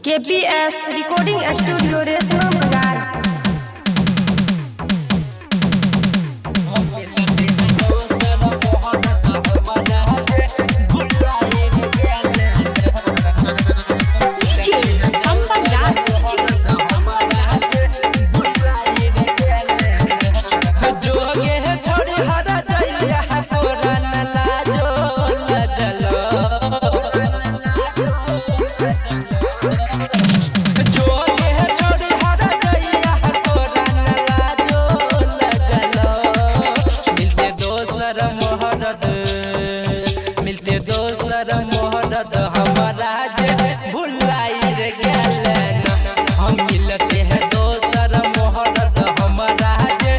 KPS Recording Studio Resna Bazaar। मिलते दोसर मोहरत हमारा जे भुलाई रे गेल हम मिलते हैं दोसर मोहरत हमारा जे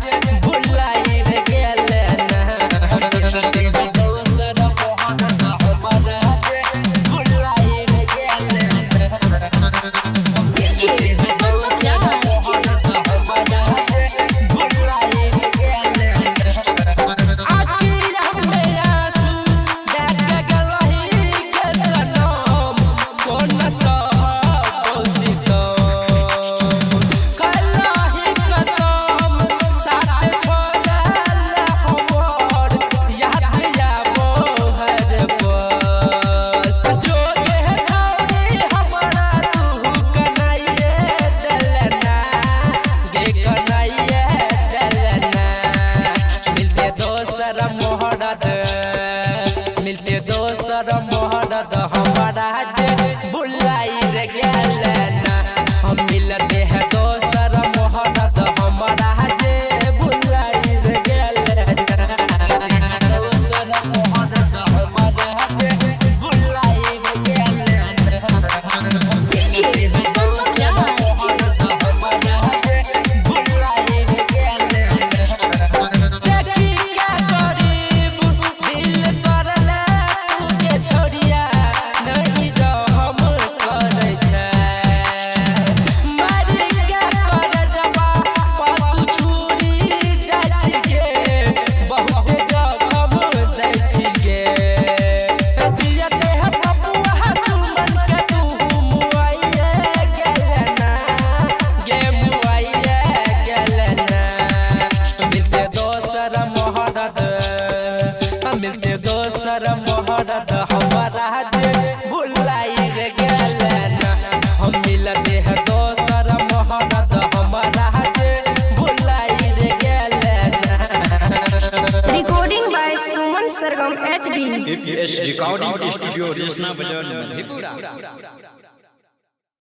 भुलाई रे गेल दोसर मोहरत हमारा जे भुलाई रे गेल मिलते दोसर मोहरत हमारा जे भुलाई रे गेल हम मिलते हैं दोसर मोहरत हमारा जे भुलाई रे गेल दोसर मोहरत हमारा जे भुलाई रे गेल मिलते दोसर मोहरत हमारा जे भुलाई रे गेल हम मिलते हैं दोसर मोहरत हमारा जे भुलाई रे गेल Recording by Suman Sargam HD। KPS Recording Studio Resna Bazaar, Madhepura।